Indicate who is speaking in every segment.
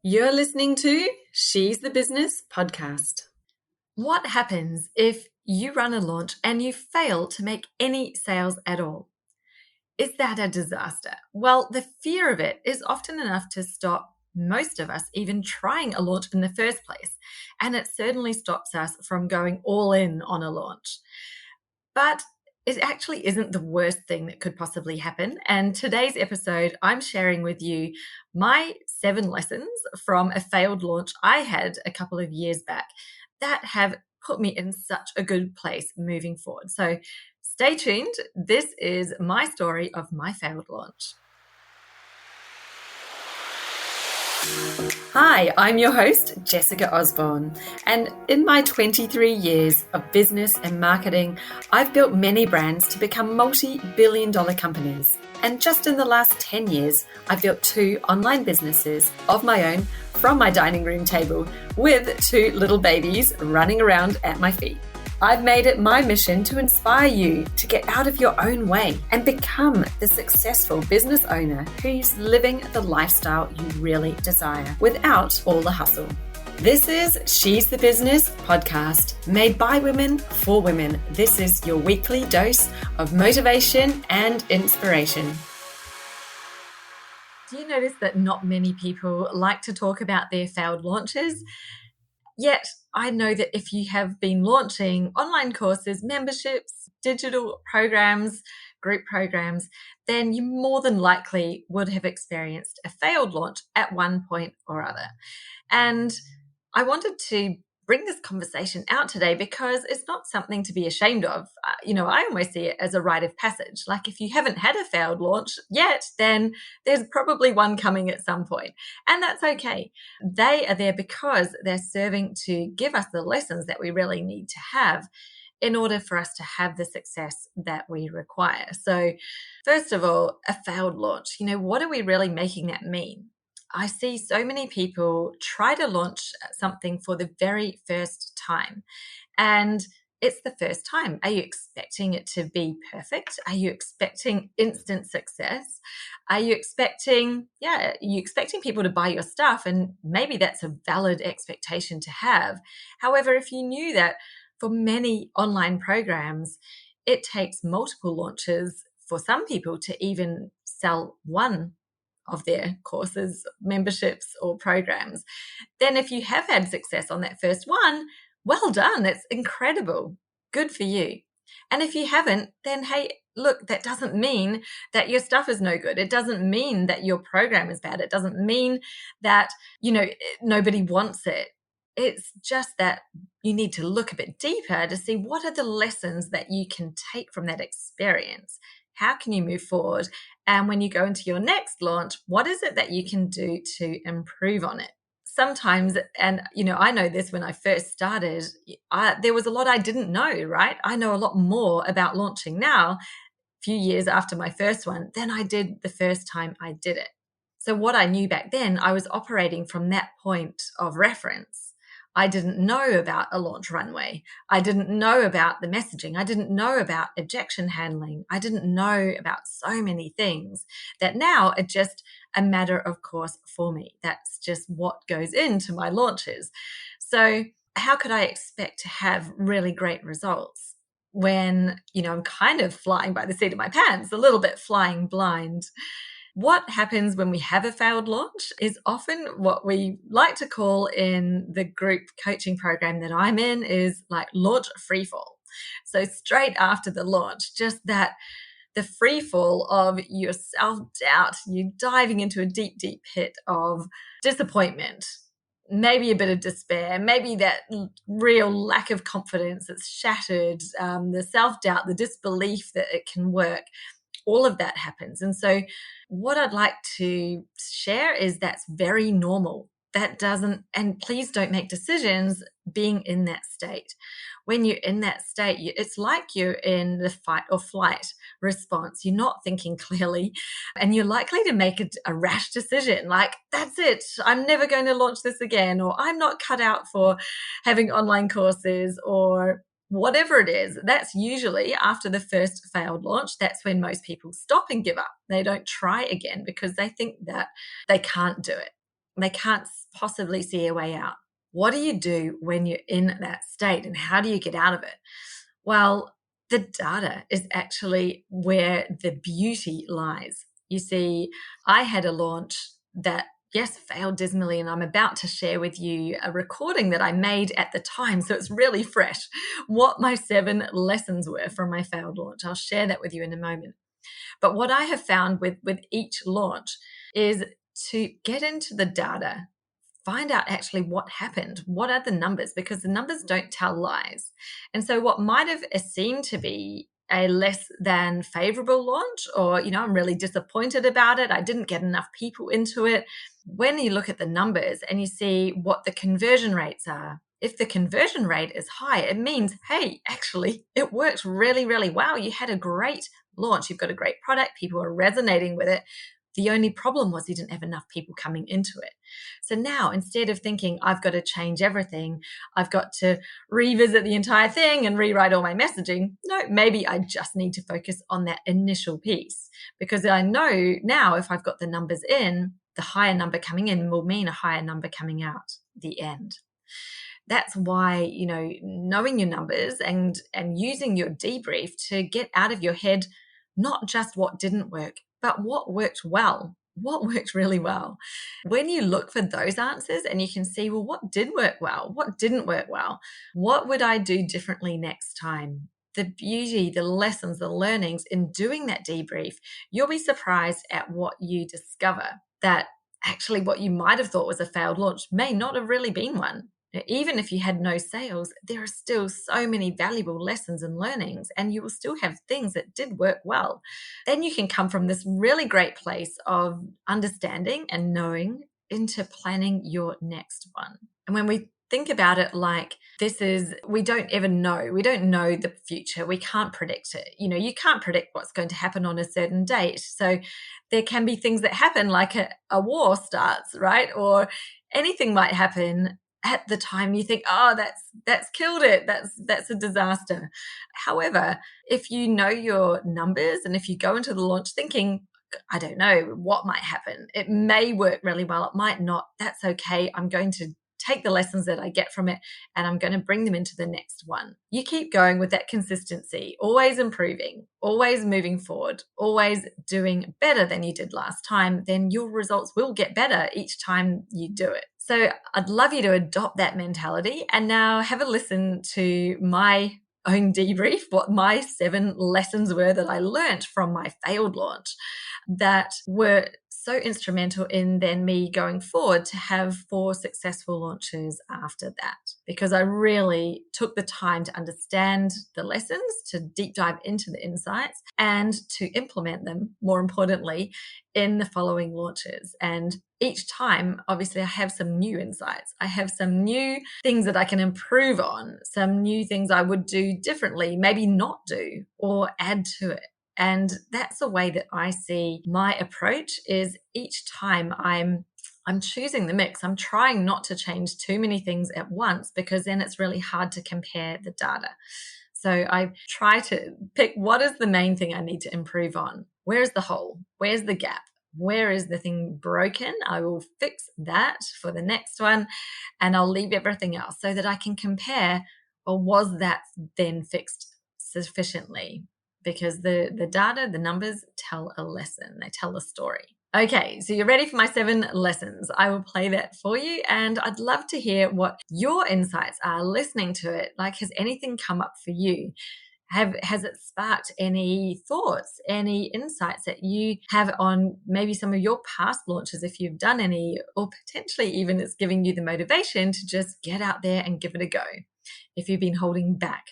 Speaker 1: You're listening to She's the Business podcast.
Speaker 2: What happens if you run a launch and you fail to make any sales at all? Is that a disaster? Well, the fear of it is often enough to stop most of us even trying a launch in the first place. And it certainly stops us from going all in on a launch. But it actually isn't the worst thing that could possibly happen. And today's episode, I'm sharing with you my 7 lessons from a failed launch I had a couple of years back that have put me in such a good place moving forward. So stay tuned. This is my story of my failed launch. Hi, I'm your host, Jessica Osborne, and in my 23 years of business and marketing, I've built many brands to become multi-billion-dollar companies. And just in the last 10 years, I've built 2 online businesses of my own from my dining room table with 2 little babies running around at my feet. I've made it my mission to inspire you to get out of your own way and become the successful business owner who's living the lifestyle you really desire without all the hustle. This is She's the Business podcast, made by women for women. This is your weekly dose of motivation and inspiration. Do you notice that not many people like to talk about their failed launches? Yet I know that if you have been launching online courses, memberships, digital programs, group programs, then you more than likely would have experienced a failed launch at one point or other. And I wanted to bring this conversation out today because it's not something to be ashamed of. I almost see it as a rite of passage. Like if you haven't had a failed launch yet, then there's probably one coming at some point. And that's okay. They are there because they're serving to give us the lessons that we really need to have in order for us to have the success that we require. So first of all, a failed launch, what are we really making that mean? I see so many people try to launch something for the very first time, and it's the first time. Are you expecting it to be perfect? Are you expecting instant success? Are you expecting people to buy your stuff? And maybe that's a valid expectation to have. However, if you knew that for many online programs, it takes multiple launches for some people to even sell one of their courses, memberships, or programs, then if you have had success on that first one, well done. That's incredible. Good for you. And if you haven't, then hey, look, that doesn't mean that your stuff is no good. It doesn't mean that your program is bad. It doesn't mean that, nobody wants it. It's just that you need to look a bit deeper to see what are the lessons that you can take from that experience. How can you move forward? And when you go into your next launch, what is it that you can do to improve on it? Sometimes, and I know this when I first started, there was a lot I didn't know, right? I know a lot more about launching now, a few years after my first one, than I did the first time I did it. So what I knew back then, I was operating from that point of reference. I didn't know about a launch runway. I didn't know about the messaging. I didn't know about objection handling. I didn't know about so many things that now are just a matter of course for me. That's just what goes into my launches. So how could I expect to have really great results when, I'm kind of flying by the seat of my pants, a little bit flying blind? What happens when we have a failed launch is often what we like to call in the group coaching program that I'm in is like launch freefall. So straight after the launch, just that the freefall of your self-doubt, you diving into a deep, deep pit of disappointment, maybe a bit of despair, maybe that real lack of confidence that's shattered, the self-doubt, the disbelief that it can work. All of that happens. And so what I'd like to share is that's very normal. And please don't make decisions being in that state. When you're in that state, it's like you're in the fight or flight response. You're not thinking clearly, and you're likely to make a rash decision like, that's it, I'm never going to launch this again, or I'm not cut out for having online courses, or whatever it is. That's usually after the first failed launch. That's when most people stop and give up. They don't try again because they think that they can't do it. They can't possibly see a way out. What do you do when you're in that state, and how do you get out of it? Well, the data is actually where the beauty lies. You see, I had a launch that, yes, failed dismally, and I'm about to share with you a recording that I made at the time, so it's really fresh, what my 7 lessons were from my failed launch. I'll share that with you in a moment. But what I have found with each launch is to get into the data, find out actually what happened. What are the numbers? Because the numbers don't tell lies. And so what might have seemed to be a less than favorable launch, or, I'm really disappointed about it, I didn't get enough people into it. When you look at the numbers and you see what the conversion rates are, if the conversion rate is high, it means, hey, actually, it worked really, really well. You had a great launch. You've got a great product. People are resonating with it. The only problem was you didn't have enough people coming into it. So now, instead of thinking, I've got to change everything, I've got to revisit the entire thing and rewrite all my messaging, no, maybe I just need to focus on that initial piece, because I know now if I've got the numbers in, the higher number coming in will mean a higher number coming out the end. That's why, knowing your numbers and using your debrief to get out of your head, not just what didn't work, but what worked well, what worked really well. When you look for those answers and you can see, well, what did work well? What didn't work well? What would I do differently next time? The beauty, the lessons, the learnings in doing that debrief, you'll be surprised at what you discover, that actually what you might have thought was a failed launch may not have really been one. Even if you had no sales, there are still so many valuable lessons and learnings, and you will still have things that did work well. Then you can come from this really great place of understanding and knowing into planning your next one. And when we think about it like this is, we don't ever know. We don't know the future. We can't predict it. You can't predict what's going to happen on a certain date. So there can be things that happen, like a war starts, right? Or anything might happen at the time you think, oh, that's killed it. That's a disaster. However, if you know your numbers and if you go into the launch thinking, I don't know what might happen, it may work really well, it might not, that's okay. I'm going to take the lessons that I get from it and I'm going to bring them into the next one. You keep going with that consistency, always improving, always moving forward, always doing better than you did last time, then your results will get better each time you do it. So I'd love you to adopt that mentality and now have a listen to my own debrief, what my 7 lessons were that I learned from my failed launch that were so instrumental in then me going forward to have 4 successful launches after that, because I really took the time to understand the lessons, to deep dive into the insights and to implement them, more importantly, in the following launches. And each time, obviously, I have some new insights. I have some new things that I can improve on, some new things I would do differently, maybe not do, or add to it. And that's the way that I see my approach is each time I'm choosing the mix. I'm trying not to change too many things at once because then it's really hard to compare the data. So I try to pick what is the main thing I need to improve on. Where's the hole? Where's the gap? Where is the thing broken? I will fix that for the next one and I'll leave everything else so that I can compare, or was that then fixed sufficiently? Because the data, the numbers tell a lesson. They tell a story. Okay, so you're ready for my 7 lessons. I will play that for you and I'd love to hear what your insights are listening to it. Like, has anything come up for you? Has it sparked any thoughts, any insights that you have on maybe some of your past launches, if you've done any, or potentially even it's giving you the motivation to just get out there and give it a go if you've been holding back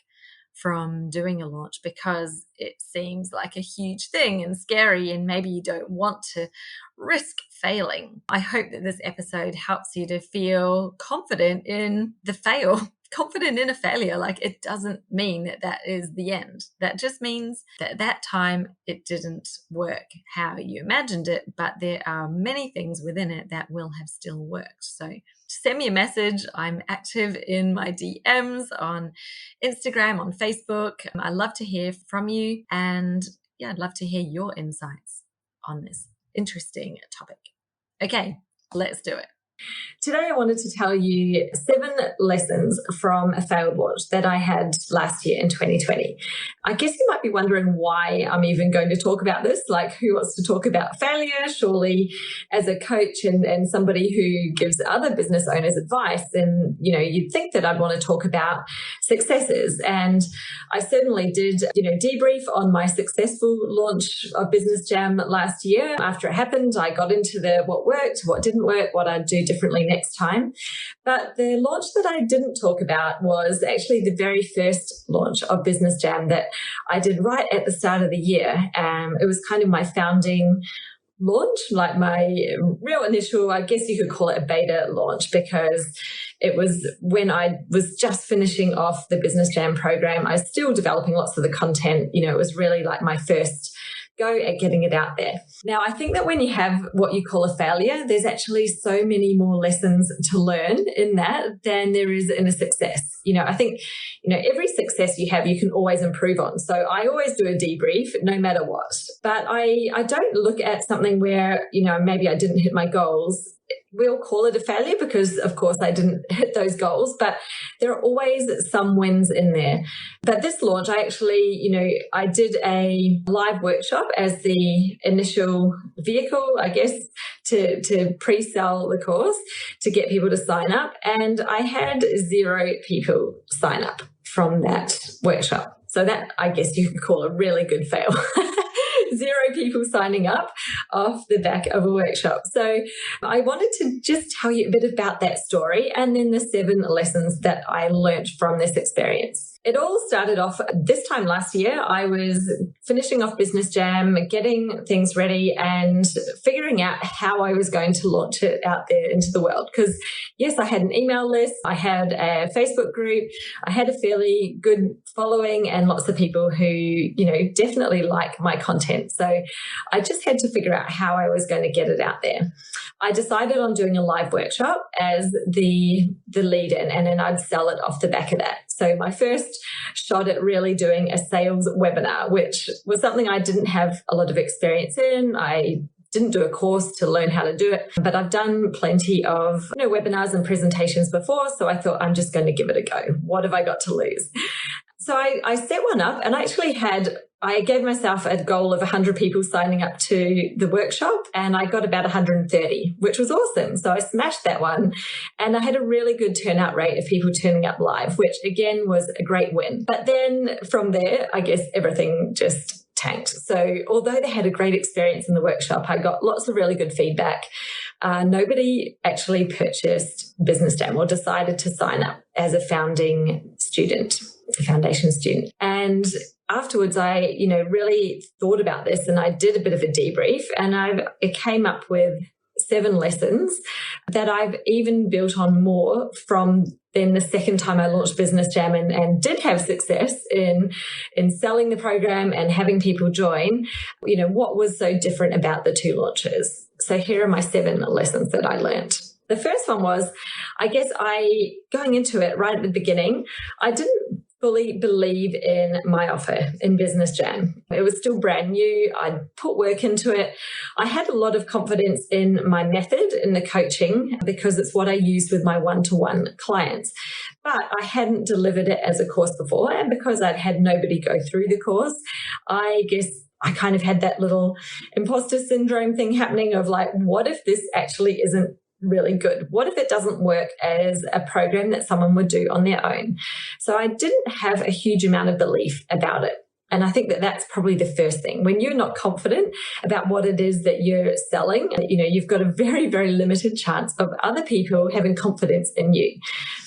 Speaker 2: from doing a launch because it seems like a huge thing and scary and maybe you don't want to risk failing. I hope that this episode helps you to feel confident in the fail, confident in a failure. Like, it doesn't mean that that is the end. That just means that at that time it didn't work how you imagined it, but there are many things within it that will have still worked. So send me a message. I'm active in my DMs on Instagram, on Facebook. I love to hear from you. And yeah, I'd love to hear your insights on this interesting topic. Okay, let's do it.
Speaker 3: Today, I wanted to tell you 7 lessons from a failed launch that I had last year in 2020. I guess you might be wondering why I'm even going to talk about this. Like, who wants to talk about failure? Surely, as a coach and somebody who gives other business owners advice, then, you'd think that I'd want to talk about successes. And I certainly did, debrief on my successful launch of Business Jam last year. After it happened, I got into what worked, what didn't work, what I'd do differently next time. But the launch that I didn't talk about was actually the very first launch of Business Jam that I did right at the start of the year. It was kind of my founding launch, like my real initial, I guess you could call it a beta launch, because it was when I was just finishing off the Business Jam program. I was still developing lots of the content. It was really like my first go at getting it out there. Now, I think that when you have what you call a failure, there's actually so many more lessons to learn in that than there is in a success. I think, every success you have, you can always improve on. So I always do a debrief no matter what. But I don't look at something where, maybe I didn't hit my goals. We'll call it a failure because, of course, I didn't hit those goals, but there are always some wins in there. But this launch, I actually, I did a live workshop as the initial vehicle, I guess, to pre-sell the course, to get people to sign up. And I had 0 people sign up from that workshop. So that, I guess you could call a really good fail. 0 people signing up off the back of a workshop. So I wanted to just tell you a bit about that story and then the 7 lessons that I learned from this experience. It all started off this time last year. I was finishing off Business Jam, getting things ready and figuring out how I was going to launch it out there into the world. Because yes, I had an email list, I had a Facebook group, I had a fairly good following and lots of people who, definitely like my content. So I just had to figure out how I was going to get it out there. I decided on doing a live workshop as the lead in, and then I'd sell it off the back of that. So my first shot at really doing a sales webinar, which was something I didn't have a lot of experience in. I didn't do a course to learn how to do it, but I've done plenty of webinars and presentations before. So I thought, I'm just going to give it a go. What have I got to lose? So I set one up, and I gave myself a goal of 100 people signing up to the workshop, and I got about 130, which was awesome. So I smashed that one, and I had a really good turnout rate of people turning up live, which again was a great win. But then from there, I guess everything just tanked. So although they had a great experience in the workshop, I got lots of really good feedback. Nobody actually purchased Business Jam or decided to sign up as a foundation student. And afterwards, I, really thought about this, and I did a bit of a debrief, and I came up with 7 lessons that I've even built on more from then the second time I launched Business Jam and did have success in selling the program and having people join. What was so different about the 2 launches? So here are my 7 lessons that I learned. The first one was, I guess going into it right at the beginning, I didn't fully believe in my offer in Business Jam. It was still brand new. I'd put work into it. I had a lot of confidence in my method in the coaching because it's what I used with my one-to-one clients. But I hadn't delivered it as a course before. And because I'd had nobody go through the course, I guess I kind of had that little imposter syndrome thing happening of like, what if this actually isn't really good? What if it doesn't work as a program that someone would do on their own? So I didn't have a huge amount of belief about it. And I think that that's probably the first thing. When you're not confident about what it is that you're selling, you've got a very, very limited chance of other people having confidence in you.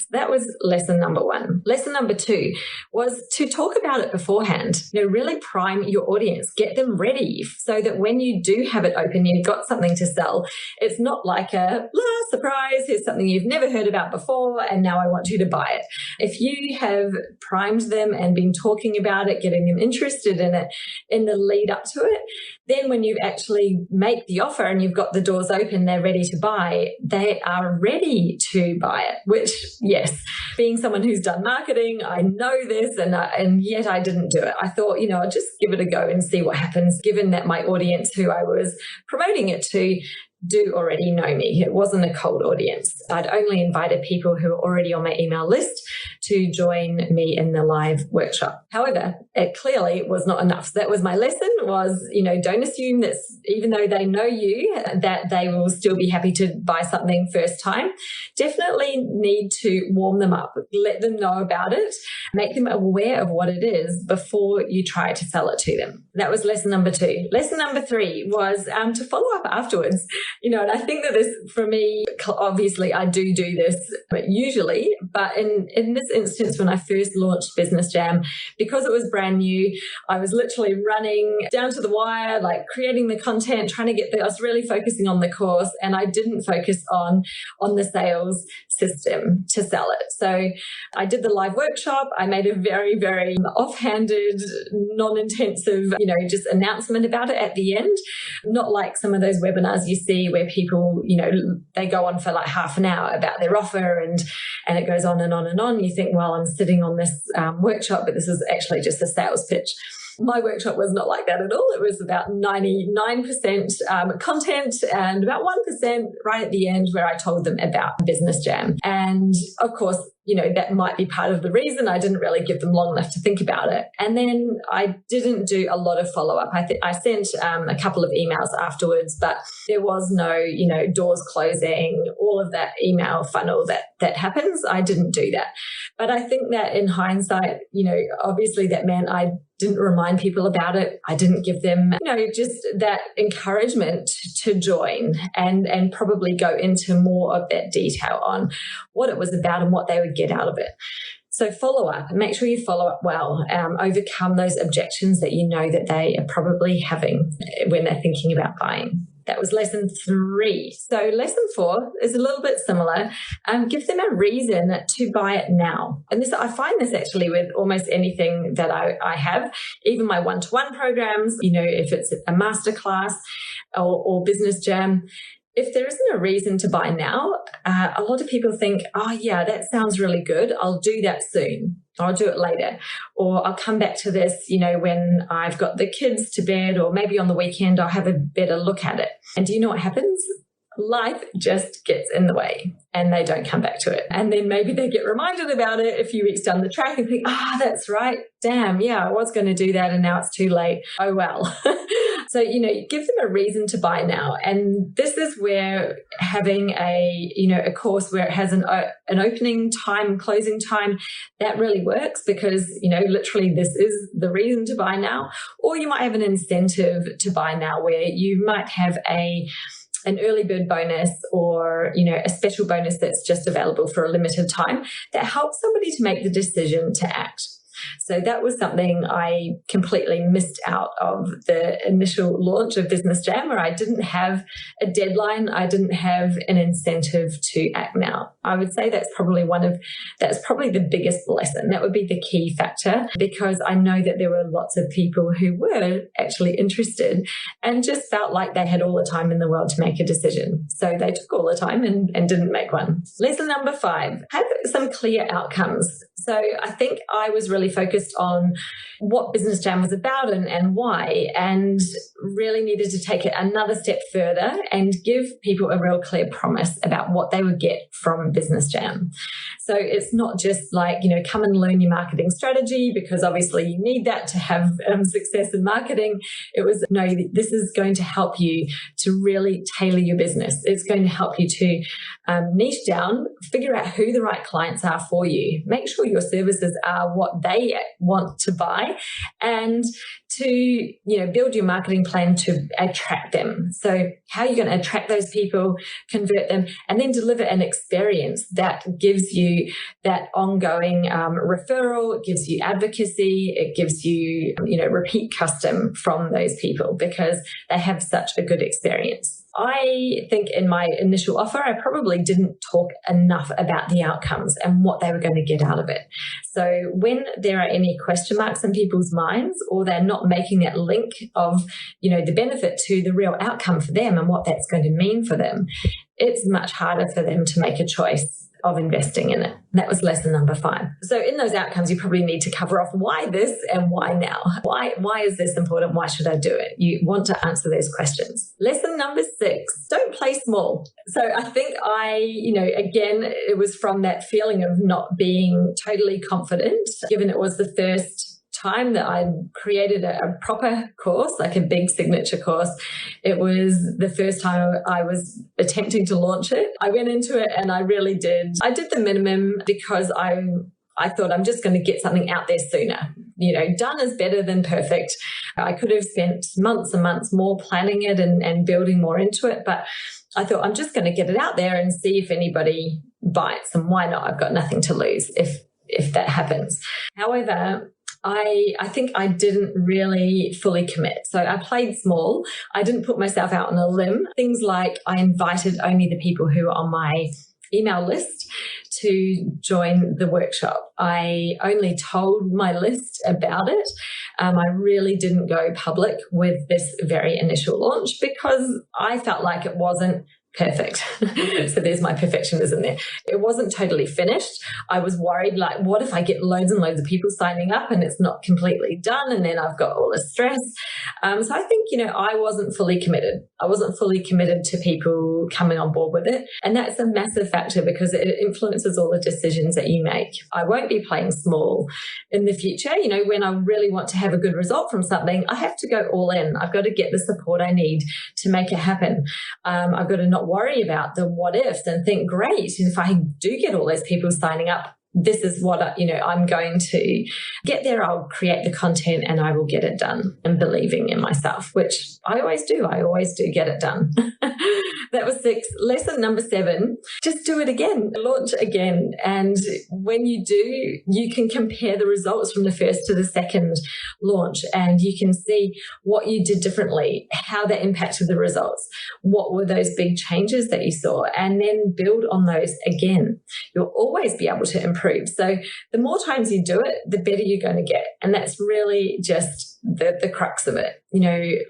Speaker 3: That was lesson number 1. Lesson number 2 was to talk about it beforehand. Really prime your audience, get them ready so that when you do have it open, you've got something to sell. It's not like a surprise, here's something you've never heard about before, and now I want you to buy it. If you have primed them and been talking about it, getting them interested in it in the lead up to it, then when you actually make the offer and you've got the doors open, they're ready to buy, they are ready to buy it, which, yes, being someone who's done marketing, I know this, and yet I didn't do it. I thought, I'll just give it a go and see what happens, given that my audience who I was promoting it to do already know me. It wasn't a cold audience. I'd only invited people who were already on my email list to join me in the live workshop. However, it clearly was not enough. So that was my lesson was, don't assume that even though they know you, that they will still be happy to buy something first time. Definitely need to warm them up, let them know about it, make them aware of what it is before you try to sell it to them. That was lesson number 2. Lesson number 3 was to follow up afterwards. And I think that this, for me, obviously I do this usually, but in this instance, when I first launched Business Jam, because it was brand new, I was literally running down to the wire, like creating the content, trying to get there. I was really focusing on the course, and I didn't focus on the sales system to sell it. So I did the live workshop. I made a very, very offhanded, non-intensive, just announcement about it at the end. Not like some of those webinars you see where people, they go on for like half an hour about their offer and it goes on and on and on. You think, well, I'm sitting on this workshop, but this is actually just a sales pitch. My workshop was not like that at all. It was about 99% content and about 1% right at the end where I told them about Business Jam. And of course, that might be part of the reason I didn't really give them long enough to think about it. And then I didn't do a lot of follow-up. I sent a couple of emails afterwards, but there was no, doors closing, all of that email funnel that happens. I didn't do that. But I think that in hindsight, obviously that meant I didn't remind people about it. I didn't give them, just that encouragement to join and probably go into more of that detail on what it was about and what they would get out of it. So follow up, make sure you follow up well, overcome those objections that that they are probably having when they're thinking about buying. That was lesson 3. So lesson 4 is a little bit similar. Give them a reason to buy it now. And I find this actually with almost anything that I have, even my one-to-one programs, if it's a masterclass or Business Jam. If there isn't a reason to buy now, a lot of people think, oh yeah, that sounds really good. I'll do that soon. I'll do it later. Or I'll come back to this, when I've got the kids to bed, or maybe on the weekend, I'll have a better look at it. And do you know what happens? Life just gets in the way and they don't come back to it. And then maybe they get reminded about it a few weeks down the track and think, that's right. Damn, yeah, I was going to do that and now it's too late. Oh, well. So, give them a reason to buy now. And this is where having a course where it has an opening time, closing time, that really works because, literally this is the reason to buy now. Or you might have an incentive to buy now where you might have an early bird bonus or, a special bonus that's just available for a limited time that helps somebody to make the decision to act. So that was something I completely missed out of the initial launch of Business Jam, where I didn't have a deadline. I didn't have an incentive to act now. I would say that's probably the biggest lesson. That would be the key factor, because I know that there were lots of people who were actually interested and just felt like they had all the time in the world to make a decision. So they took all the time and didn't make one. Lesson number 5, have some clear outcomes. So I think I was really focused on what Business Jam was about and why, and really needed to take it another step further and give people a real clear promise about what they would get from Business Jam. So it's not just like, come and learn your marketing strategy, because obviously you need that to have success in marketing. It was, no, this is going to help you to really tailor your business. It's going to help you to niche down, figure out who the right clients are for you, make sure your services are what they want to buy, and to build your marketing plan to attract them. So how are you going to attract those people, convert them, and then deliver an experience that gives you that ongoing referral, it gives you advocacy, it gives you repeat custom from those people because they have such a good experience. I think in my initial offer, I probably didn't talk enough about the outcomes and what they were going to get out of it. So when there are any question marks in people's minds, or they're not making that link of, the benefit to the real outcome for them and what that's going to mean for them, it's much harder for them to make a choice of investing in it. That was lesson number 5. So in those outcomes, you probably need to cover off why this and why now. Why is this important? Why should I do it? You want to answer those questions. Lesson number 6, don't play small. So I think again, it was from that feeling of not being totally confident, given it was the first time that I created a proper course, like a big signature course. It was the first time I was attempting to launch it. I went into it and I really did. I did the minimum because I thought I'm just going to get something out there sooner. Done is better than perfect. I could have spent months and months more planning it and building more into it, but I thought I'm just going to get it out there and see if anybody bites, and why not? I've got nothing to lose if that happens. However, I think I didn't really fully commit. So I played small. I didn't put myself out on a limb. Things like I invited only the people who were on my email list to join the workshop. I only told my list about it. I really didn't go public with this very initial launch because I felt like it wasn't perfect. So there's my perfectionism there. It wasn't totally finished. I was worried, like, what if I get loads and loads of people signing up and it's not completely done and then I've got all the stress? So I think, I wasn't fully committed. I wasn't fully committed to people coming on board with it. And that's a massive factor because it influences all the decisions that you make. I won't be playing small in the future. When I really want to have a good result from something, I have to go all in. I've got to get the support I need to make it happen. I've got to not worry about the what ifs and think, great, if I do get all those people signing up, this is what I'm going to get there. I'll create the content and I will get it done, and believing in myself, which I always do. I always do get it done. That was 6. Lesson number 7, just do it again, launch again. And when you do, you can compare the results from the first to the second launch, and you can see what you did differently, how that impacted the results, what were those big changes that you saw, and then build on those again. You'll always be able to improve. So the more times you do it, the better you're going to get. And that's really just the crux of it.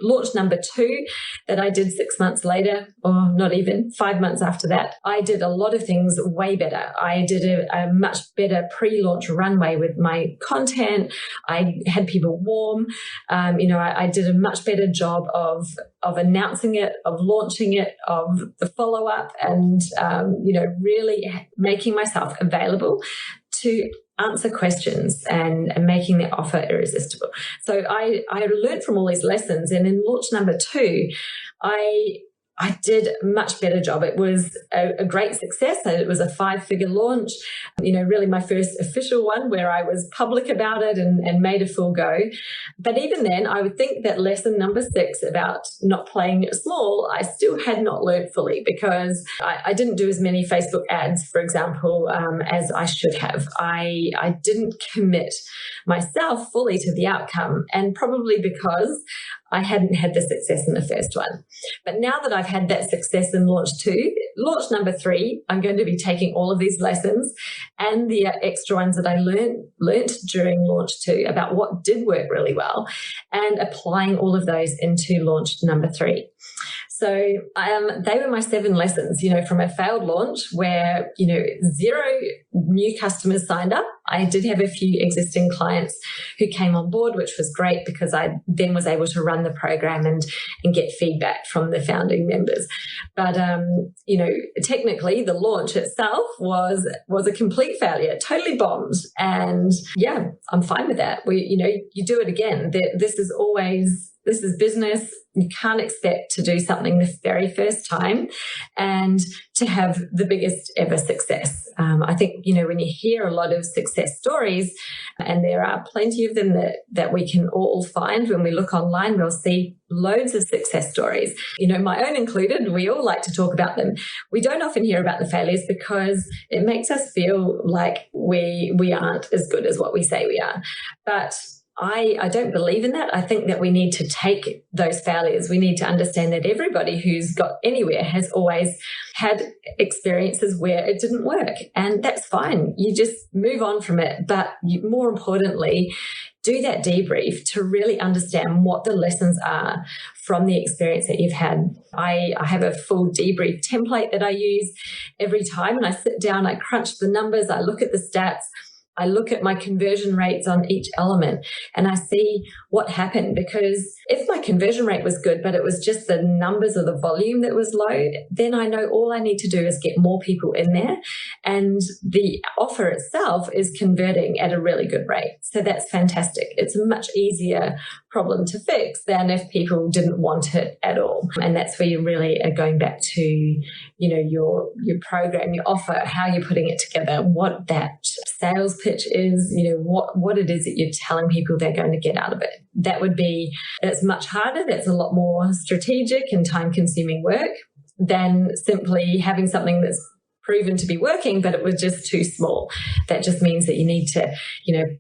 Speaker 3: Launch number 2 that I did 6 months later, or not even 5 months after that, I did a lot of things way better. I did a much better pre-launch runway with my content. I had people warm. I did a much better job of announcing it, of launching it, of the follow-up, and really making myself available to answer questions and making the offer irresistible. So I learned from all these lessons, and in launch number 2, I did a much better job. It was a great success. It was a 5-figure launch, really my first official one where I was public about it and made a full go. But even then, I would think that lesson number 6 about not playing small, I still had not learned fully, because I didn't do as many Facebook ads, for example, as I should have. I didn't commit myself fully to the outcome, and probably because I hadn't had the success in the first one. But now that I've had that success in launch 2, launch number 3, I'm going to be taking all of these lessons and the extra ones that I learnt during launch 2 about what did work really well, and applying all of those into launch number 3. So they were my 7 lessons, from a failed launch where, 0 new customers signed up. I did have a few existing clients who came on board, which was great because I then was able to run the program and get feedback from the founding members. But, technically the launch itself was a complete failure, totally bombed. And yeah, I'm fine with that. You do it again. This is business. You can't expect to do something the very first time and to have the biggest ever success. I think, when you hear a lot of success stories, and there are plenty of them that we can all find when we look online, we'll see loads of success stories, my own included. We all like to talk about them. We don't often hear about the failures because it makes us feel like we aren't as good as what we say we are. But I don't believe in that. I think that we need to take those failures. We need to understand that everybody who's got anywhere has always had experiences where it didn't work, and that's fine. You just move on from it. But more importantly, do that debrief to really understand what the lessons are from the experience that you've had. I have a full debrief template that I use every time, and I sit down, I crunch the numbers, I look at the stats, I look at my conversion rates on each element, and I see what happened. Because if my conversion rate was good, but it was just the numbers or the volume that was low, then I know all I need to do is get more people in there, and the offer itself is converting at a really good rate. So that's fantastic. It's a much easier problem to fix than if people didn't want it at all. And that's where you really are going back to, your program, your offer, how you're putting it together, what that sales pitch is, what it is that you're telling people they're going to get out of it. It's much harder. That's a lot more strategic and time-consuming work than simply having something that's proven to be working, but it was just too small. That just means that you need to,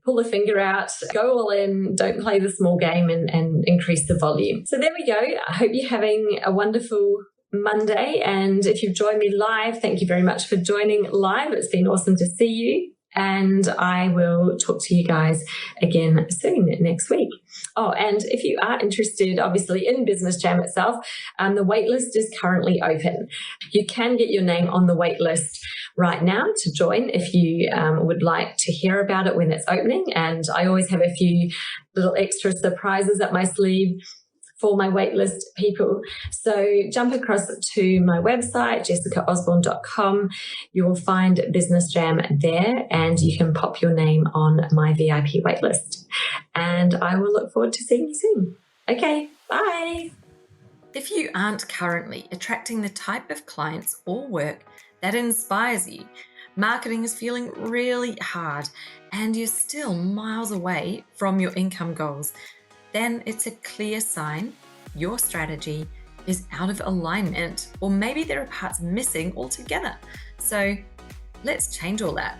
Speaker 3: pull the finger out, go all in, don't play the small game, and increase the volume. So there we go. I hope you're having a wonderful Monday. And if you've joined me live, thank you very much for joining live. It's been awesome to see you. And I will talk to you guys again soon next week. Oh, and if you are interested, obviously, in Business Jam itself, the waitlist is currently open. You can get your name on the waitlist right now to join if you would like to hear about it when it's opening. And I always have a few little extra surprises up my sleeve for my waitlist people. So jump across to my website, jessicaosborne.com. You will find Business Jam there, and you can pop your name on my VIP waitlist. And I will look forward to seeing you soon. Okay, bye.
Speaker 2: If you aren't currently attracting the type of clients or work that inspires you, marketing is feeling really hard, and you're still miles away from your income goals, then it's a clear sign your strategy is out of alignment, or maybe there are parts missing altogether. So let's change all that.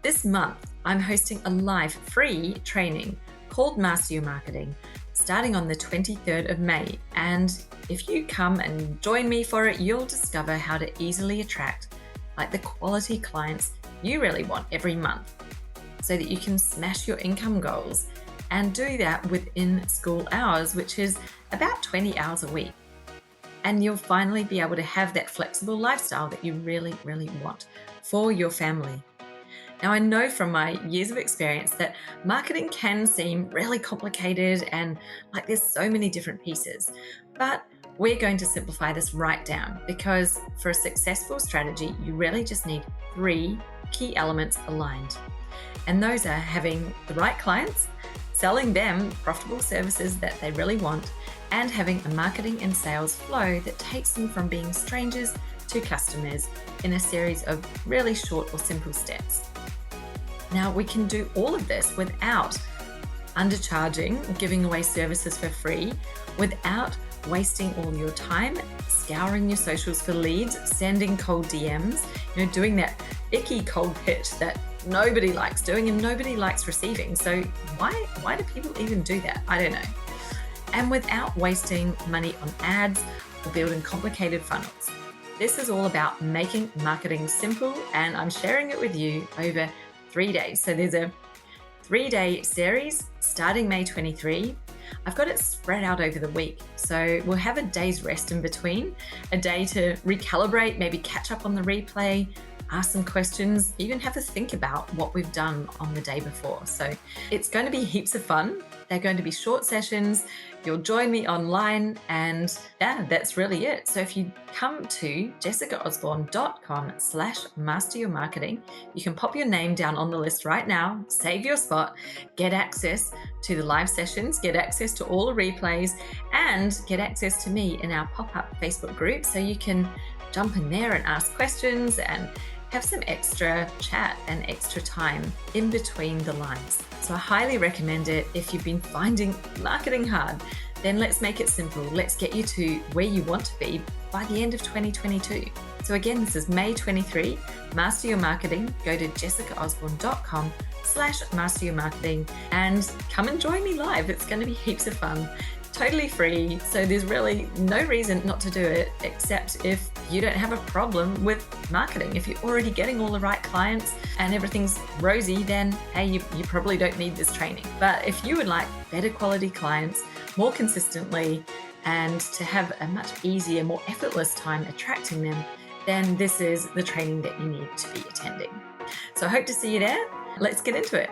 Speaker 2: This month, I'm hosting a live free training called Master Your Marketing, starting on the 23rd of May. And if you come and join me for it, you'll discover how to easily attract the quality clients you really want every month, so that you can smash your income goals and do that within school hours, which is about 20 hours a week. And you'll finally be able to have that flexible lifestyle that you really, really want for your family. Now, I know from my years of experience that marketing can seem really complicated and there's so many different pieces, but we're going to simplify this right down, because for a successful strategy, you really just need 3 key elements aligned. And those are having the right clients, selling them profitable services that they really want, and having a marketing and sales flow that takes them from being strangers to customers in a series of really short or simple steps. Now, we can do all of this without undercharging, giving away services for free, without wasting all your time scouring your socials for leads, sending cold DMs, doing that icky cold pitch that nobody likes doing and nobody likes receiving. So why do people even do that? I don't know. And without wasting money on ads or building complicated funnels. This is all about making marketing simple, and I'm sharing it with you over 3 days. So there's a 3-day series starting May 23. I've got it spread out over the week. So we'll have a day's rest in between, a day to recalibrate, maybe catch up on the replay, ask some questions, even have a think about what we've done on the day before. So it's going to be heaps of fun. They're going to be short sessions. You'll join me online, and that's really it. So if you come to jessicaosborne.com/masteryourmarketing, you can pop your name down on the list right now, save your spot, get access to the live sessions, get access to all the replays, and get access to me in our pop-up Facebook group, so you can jump in there and ask questions and have some extra chat and extra time in between the lines. So I highly recommend it. If you've been finding marketing hard, then let's make it simple. Let's get you to where you want to be by the end of 2022. So again, this is May 23, Master Your Marketing. Go to jessicaosborne.com/masteryourmarketing and come and join me live. It's going to be heaps of fun. totally free. So there's really no reason not to do it, except if you don't have a problem with marketing. If you're already getting all the right clients and everything's rosy, then hey, you probably don't need this training. But if you would like better quality clients more consistently and to have a much easier, more effortless time attracting them, then this is the training that you need to be attending. So I hope to see you there. Let's get into it.